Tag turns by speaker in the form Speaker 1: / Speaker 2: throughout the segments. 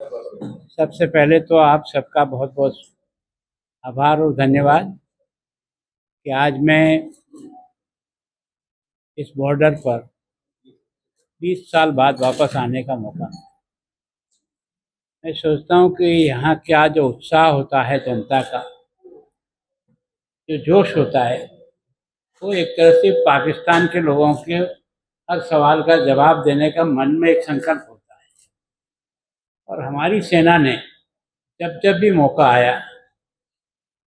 Speaker 1: सबसे पहले तो आप सबका बहुत बहुत आभार और धन्यवाद कि आज मैं इस बॉर्डर पर 20 साल बाद वापस आने का मौका। मैं सोचता हूँ कि यहाँ क्या जो उत्साह होता है जनता का, जो जोश होता है, वो एक तरह से पाकिस्तान के लोगों के हर सवाल का जवाब देने का मन में एक संकल्प होता है। और हमारी सेना ने जब जब भी मौका आया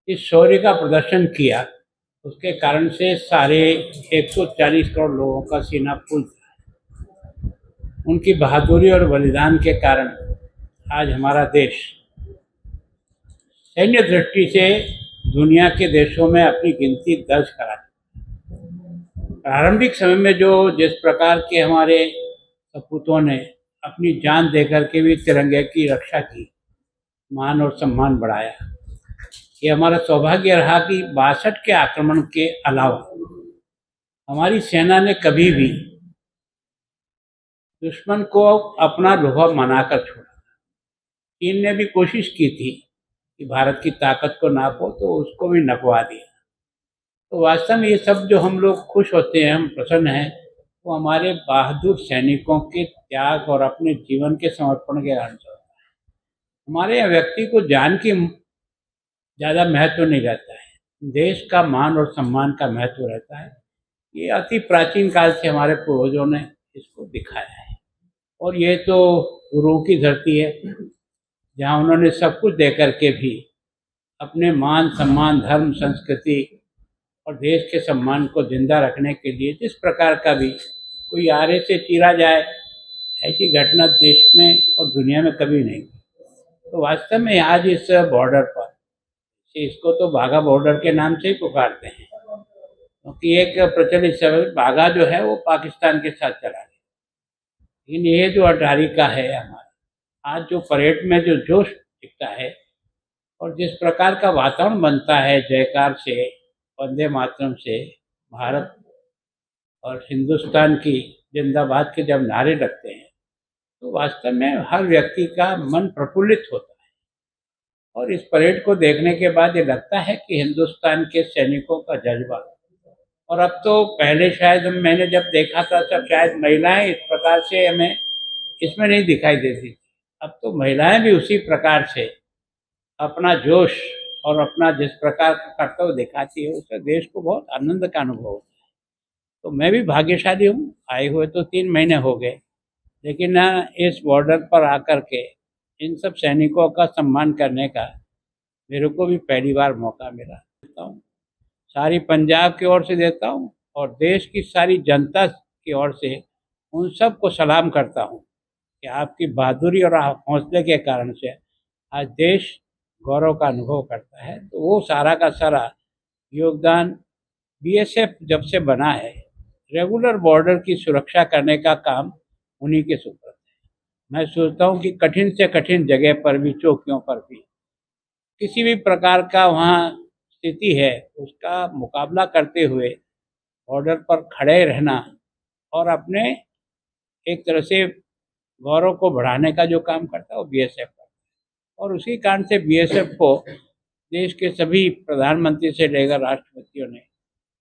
Speaker 1: इस शौर्य का प्रदर्शन किया, उसके कारण से सारे 140 करोड़ लोगों का सीना फूल था। उनकी बहादुरी और बलिदान के कारण आज हमारा देश सैन्य दृष्टि से दुनिया के देशों में अपनी गिनती दर्ज करा। प्रारंभिक समय में जो जिस प्रकार के हमारे सपूतों ने अपनी जान देकर के भी तिरंगे की रक्षा की, मान और सम्मान बढ़ाया, ये हमारा सौभाग्य रहा कि 62 के आक्रमण के अलावा हमारी सेना ने कभी भी दुश्मन को अपना लोहा मनाकर छोड़ा। चीन ने भी कोशिश की थी कि भारत की ताकत को नापो, तो उसको भी नपवा दिया। तो वास्तव में ये सब जो हम लोग खुश होते हैं, हम प्रसन्न हैं, वो हमारे बहादुर सैनिकों के त्याग और अपने जीवन के समर्पण के कारण से होता है। हमारे यहाँ व्यक्ति को जान की ज़्यादा महत्व नहीं रहता है, देश का मान और सम्मान का महत्व रहता है। ये अति प्राचीन काल से हमारे पूर्वजों ने इसको दिखाया है। और ये तो गुरुओं की धरती है, जहाँ उन्होंने सब कुछ दे करके भी अपने मान सम्मान, धर्म, संस्कृति और देश के सम्मान को जिंदा रखने के लिए जिस प्रकार का भी कोई आरे से चीरा जाए, ऐसी घटना देश में और दुनिया में कभी नहीं। तो वास्तव में आज इस बॉर्डर पर, इसको तो बाघा बॉर्डर के नाम से ही पुकारते हैं, क्योंकि एक प्रचलित शब्द बाघा जो है वो पाकिस्तान के साथ चला गया। लेकिन ये जो अटारी का है हमारा, आज जो परेड में जो जोश दिखता है और जिस प्रकार का वातावरण बनता है जयकार से, वंदे मातरम से, भारत और हिंदुस्तान की जिंदाबाद के जब नारे लगते हैं, तो वास्तव में हर व्यक्ति का मन प्रफुल्लित होता है। और इस परेड को देखने के बाद ये लगता है कि हिंदुस्तान के सैनिकों का जज्बा, और अब तो पहले शायद मैंने जब देखा था तब शायद महिलाएं इस प्रकार से हमें इसमें नहीं दिखाई देती। अब तो महिलाएं भी उसी प्रकार से अपना जोश और अपना जिस प्रकार का कर्तव्य दिखाती है, उससे देश को बहुत आनंद का अनुभव होता है। तो मैं भी भाग्यशाली हूँ, आए हुए तो 3 महीने हो गए, लेकिन इस बॉर्डर पर आकर के इन सब सैनिकों का सम्मान करने का मेरे को भी पहली बार मौका मिला। देता हूँ, सारी पंजाब की ओर से देता हूँ और देश की सारी जनता की ओर से उन सबको सलाम करता हूँ कि आपकी बहादुरी और हौसले के कारण से आज देश गौरव का अनुभव करता है। तो वो सारा का सारा योगदान बीएसएफ जब से बना है, रेगुलर बॉर्डर की सुरक्षा करने का काम उन्हीं के सुपुर्द है। मैं सोचता हूँ कि कठिन से कठिन जगह पर भी, चौकियों पर भी, किसी भी प्रकार का वहाँ स्थिति है, उसका मुकाबला करते हुए बॉर्डर पर खड़े रहना और अपने एक तरह से गौरव को बढ़ाने का जो काम करता है वो बीएसएफ करता है। और उसी कारण से बीएसएफ को देश के सभी प्रधानमंत्री से लेकर राष्ट्रपतियों ने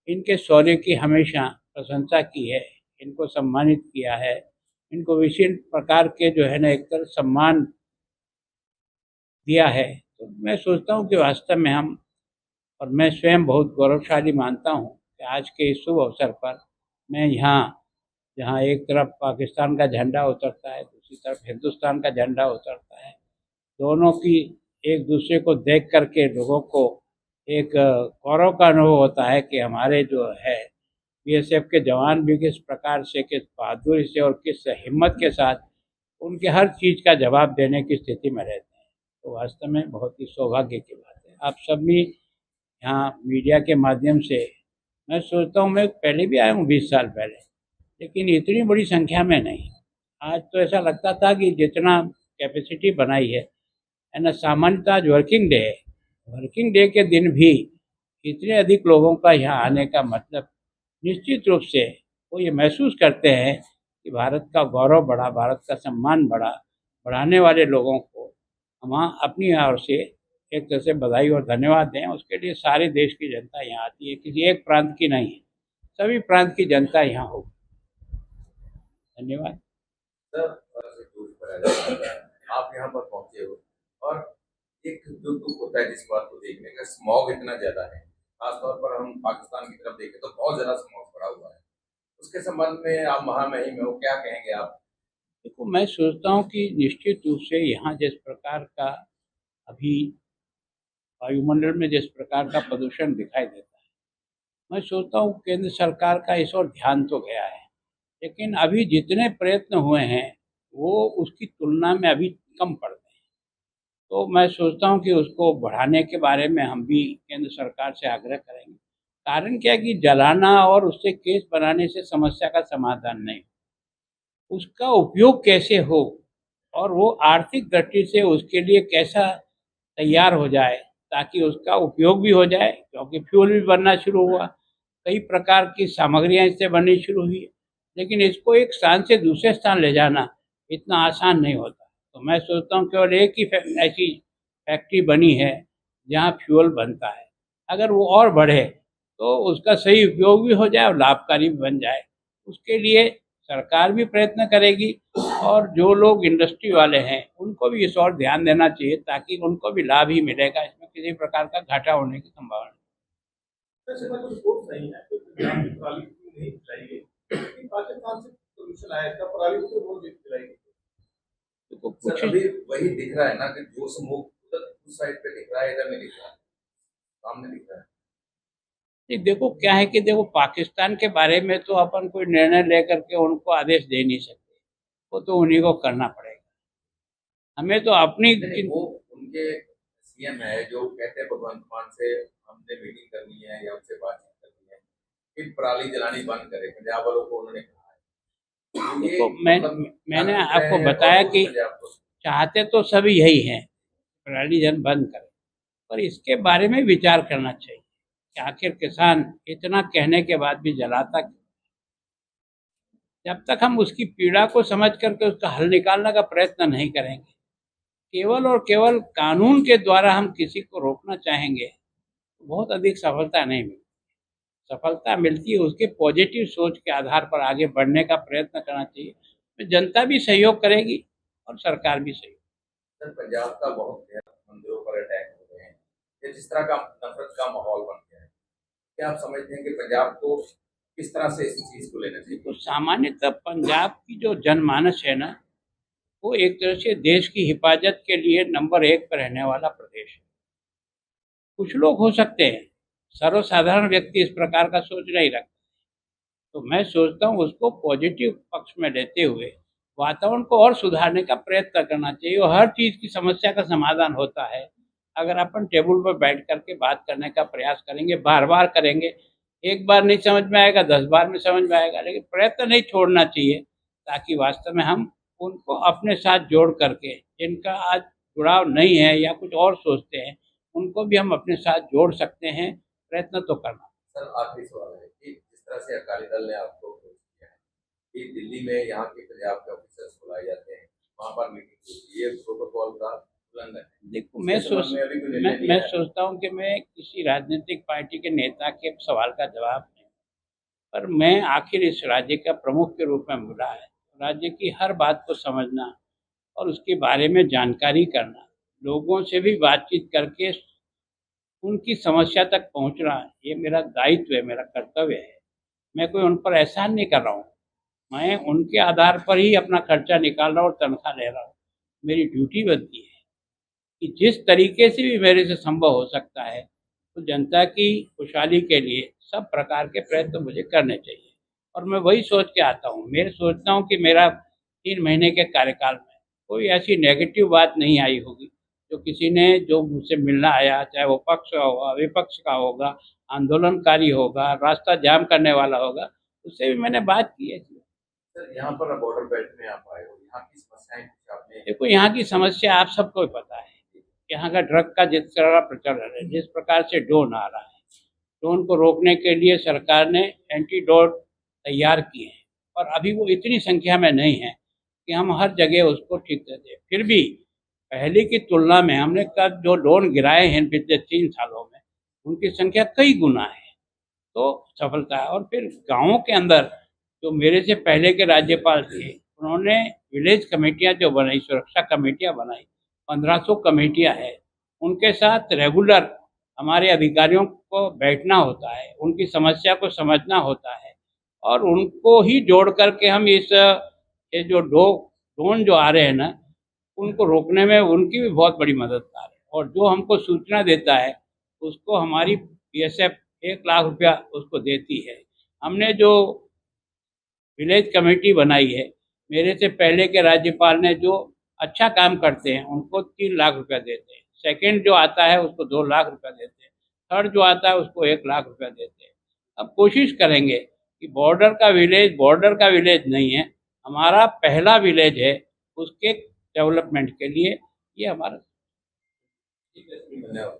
Speaker 1: इनके शौर्य की हमेशा प्रशंसा की है, इनको सम्मानित किया है, इनको विशेष प्रकार के जो है ना एक तरह सम्मान दिया है। तो मैं सोचता हूँ कि वास्तव में हम, और मैं स्वयं बहुत गौरवशाली मानता हूँ कि आज के इस शुभ अवसर पर मैं यहाँ, जहाँ एक तरफ पाकिस्तान का झंडा उतरता है, दूसरी तरफ हिंदुस्तान का झंडा उतरता है, दोनों की एक दूसरे को देख करके लोगों को एक गौरव का अनुभव होता है कि हमारे जो है बीएसएफ के जवान भी किस प्रकार से, किस बहादुरी से और किस हिम्मत के साथ उनके हर चीज़ का जवाब देने की स्थिति में रहते हैं। तो वास्तव में बहुत ही सौभाग्य की बात है। आप सब भी यहाँ मीडिया के माध्यम से, मैं सोचता हूँ, मैं पहले भी आया हूँ 20 साल पहले, लेकिन इतनी बड़ी संख्या में नहीं। आज तो ऐसा लगता था कि जितना कैपेसिटी बनाई है ना, सामान्यतः आज वर्किंग डे है, वर्किंग डे के दिन भी इतने अधिक लोगों का यहाँ आने का मतलब निश्चित रूप से वो ये महसूस करते हैं कि भारत का गौरव बढ़ा, भारत का सम्मान बढ़ा, बढ़ाने वाले लोगों को हम अपनी ओर से एक तरह से बधाई और धन्यवाद दें। उसके लिए सारे देश की जनता यहाँ आती है, किसी एक प्रांत की नहीं है, सभी प्रांत की जनता यहाँ होगी। धन्यवाद।
Speaker 2: सर, जोश भरा जाता है, आप यहाँ पर पहुंचे हो और एक जो दुख होता है जिस बात को देखने का, स्मॉग इतना ज्यादा है, खासतौर पर हम पाकिस्तान की तरफ देखें तो बहुत ज्यादा स्मॉग पड़ा हुआ है। उसके संबंध में आप महामहिम में हो, क्या कहेंगे आप?
Speaker 1: देखो, मैं सोचता हूँ कि निश्चित रूप से यहाँ जिस प्रकार का अभी वायुमंडल में जिस प्रकार का प्रदूषण दिखाई देता है, मैं सोचता हूँ केंद्र सरकार का इस ओर ध्यान तो गया है, लेकिन अभी जितने प्रयत्न हुए हैं वो उसकी तुलना में अभी कम पड़ते हैं। तो मैं सोचता हूँ कि उसको बढ़ाने के बारे में हम भी केंद्र सरकार से आग्रह करेंगे। कारण क्या है कि जलाना और उससे केस बनाने से समस्या का समाधान नहीं, उसका उपयोग कैसे हो और वो आर्थिक दृष्टि से उसके लिए कैसा तैयार हो जाए ताकि उसका उपयोग भी हो जाए, क्योंकि फ्यूल भी बनना शुरू हुआ, कई प्रकार की सामग्रियां इससे बननी शुरू हुई, लेकिन इसको एक स्थान से दूसरे स्थान ले जाना इतना आसान नहीं होता। तो मैं सोचता हूँ केवल एक ही ऐसी फैक्ट्री बनी है जहाँ फ्यूल बनता है, अगर वो और बढ़े तो उसका सही उपयोग भी हो जाए और लाभकारी भी बन जाए। उसके लिए सरकार भी प्रयत्न करेगी और जो लोग इंडस्ट्री वाले हैं उनको भी इस ओर ध्यान देना चाहिए ताकि उनको भी लाभ ही मिलेगा, इसमें किसी प्रकार का घाटा होने की संभावना
Speaker 2: वैसे मैं तो रिपोर्ट नहीं है कि पंजाब की पराली नहीं जलाई गई, लेकिन पाकिस्तान से सोल्यूशन आया था, पराली उसे बोल दी जलाई गई।
Speaker 1: तो
Speaker 2: सर,
Speaker 1: कुछ
Speaker 2: अभी वही दिख रहा है ना कि जो स्मोक उधर उस साइड पे दिख रहा है, इधर नहीं दिख रहा है, सामने दिख रहा है।
Speaker 1: नहीं, देखो क्या है कि देखो पाकिस्तान के बारे में तो अपन कोई निर्णय लेकर के उनको आदेश दे नहीं सकते, वो तो उन्हीं को करना पड़ेगा। हमें तो अपनी
Speaker 2: वो उनके सीएम है जो कहते हैं भगवंत मान से हमने मीटिंग करनी है या उनसे बातचीत करनी है कि पराली जलानी बंद करें, पंजाब वालों को उन्होंने कहा है। तो ये
Speaker 1: देखो
Speaker 2: मतलब
Speaker 1: मैंने
Speaker 2: थक रहे
Speaker 1: आपको
Speaker 2: हैं और
Speaker 1: बताया
Speaker 2: वो
Speaker 1: कि
Speaker 2: पंजाब को।
Speaker 1: चाहते तो सभी यही हैं, पराली जन बंद करें, पर इसके बारे में विचार करना चाहिए कि आखिर किसान इतना कहने के बाद भी जलाता क्यों? जब तक हम उसकी पीड़ा को समझ करके उसका हल निकालने का प्रयत्न नहीं करेंगे, केवल और केवल कानून के द्वारा हम किसी को रोकना चाहेंगे तो बहुत अधिक सफलता नहीं मिलती। सफलता मिलती है उसके पॉजिटिव सोच के आधार पर आगे बढ़ने का प्रयत्न करना चाहिए, तो जनता भी सहयोग करेगी और सरकार भी सहयोग।
Speaker 2: सर, पंजाब का बहुत मंदिरों पर अटैक हो रहे हैं, ये जिस तरह का नफरत का माहौल बन गया है, क्या आप समझते हैं कि पंजाब को किस तरह से इस चीज को लेना चाहिए?
Speaker 1: तो सामान्यतः पंजाब की जो जनमानस है ना, वो एक तरह से देश की हिफाजत के लिए नंबर 1 पर रहने वाला प्रदेश है। कुछ लोग हो सकते हैं, सर्वसाधारण व्यक्ति इस प्रकार का सोच नहीं रखता। तो मैं सोचता हूँ उसको पॉजिटिव पक्ष में लेते हुए वातावरण को और सुधारने का प्रयत्न करना चाहिए और हर चीज़ की समस्या का समाधान होता है अगर अपन टेबल पर बैठ करके बात करने का प्रयास करेंगे, बार बार करेंगे। एक बार नहीं समझ में आएगा, 10 बार में समझ में आएगा, लेकिन प्रयत्न नहीं छोड़ना चाहिए ताकि वास्तव में हम उनको अपने साथ जोड़ करके, जिनका आज जुड़ाव नहीं है या कुछ और सोचते हैं, उनको भी हम अपने साथ जोड़ सकते हैं। प्रयत्न तो करना।
Speaker 2: सर, आखिरी सवाल है कि जिस तरह से अकाली दल ने आपको अप्रोच किया है कि दिल्ली में यहाँ के पंजाब के ऑफिसर्स बुलाए जाते हैं, वहाँ पर मीटिंग होती है, प्रोटोकॉल का उल्लंघन है।
Speaker 1: देखो
Speaker 2: इसके संबंध में अभी कोई निर्णय
Speaker 1: मैं
Speaker 2: लिया है?
Speaker 1: सोचता हूँ कि मैं किसी राजनीतिक पार्टी के नेता के सवाल का जवाब नहीं, पर मैं आखिर इस राज्य का प्रमुख के रूप में मिला है। राज्य की हर बात को समझना और उसके बारे में जानकारी करना, लोगों से भी बातचीत करके उनकी समस्या तक पहुँचना, ये मेरा दायित्व है, मेरा कर्तव्य है। मैं कोई उन पर एहसान नहीं कर रहा हूँ, मैं उनके आधार पर ही अपना खर्चा निकाल रहा हूँ और तनख्वाह ले रहा हूँ। मेरी ड्यूटी बनती है कि जिस तरीके से भी मेरे से संभव हो सकता है तो जनता की खुशहाली के लिए सब प्रकार के प्रयत्न मुझे करने चाहिए और मैं वही सोच के आता हूँ। मैं सोचता हूँ कि मेरा 3 महीने के कार्यकाल में कोई ऐसी नेगेटिव बात नहीं आई होगी जो किसी ने जो मुझसे मिलना आया, चाहे वो पक्ष का होगा, विपक्ष का होगा, आंदोलनकारी होगा, रास्ता जाम करने वाला होगा, उससे भी मैंने बात की है।
Speaker 2: सर, यहाँ पर बॉर्डर बेल्ट में आप आए हो, यहाँ की समस्याएं कुछ आपने?
Speaker 1: देखो, यहाँ की समस्या आप सबको ही पता है। यहाँ का ड्रग का जिस तरह प्रचलन है, जिस प्रकार से ड्रोन आ रहा है, ड्रोन को रोकने के लिए सरकार ने एंटीडोट तैयार किए हैं और अभी वो इतनी संख्या में नहीं है कि हम हर जगह उसको ठीक कर दें। फिर भी पहले की तुलना में हमने जो ड्रोन गिराए हैं पिछले 3 सालों में, उनकी संख्या कई गुना है। तो सफलता है। और फिर गाँवों के अंदर जो मेरे से पहले के राज्यपाल थे, उन्होंने विलेज कमेटियाँ जो बनाई, सुरक्षा कमेटियाँ बनाई, 1500 कमेटियाँ हैं, उनके साथ रेगुलर हमारे अधिकारियों को बैठना होता है, उनकी समस्या को समझना होता है और उनको ही जोड़ करके हम ये जो ड्रोन जो आ रहे हैं ना, उनको रोकने में उनकी भी बहुत बड़ी मददगार है। और जो हमको सूचना देता है, उसको हमारी बीएसएफ 1 लाख रुपया उसको देती है। हमने जो विलेज कमेटी बनाई है, मेरे से पहले के राज्यपाल ने जो अच्छा काम करते हैं उनको 3 लाख रुपया देते हैं। सेकंड जो आता है उसको 2 लाख रुपया देते हैं। थर्ड जो आता है उसको 1 लाख रुपया देते हैं। अब कोशिश करेंगे कि बॉर्डर का विलेज नहीं है, हमारा पहला विलेज है, उसके डेवलपमेंट के लिए ये हमारा
Speaker 2: ठीक है, धन्यवाद।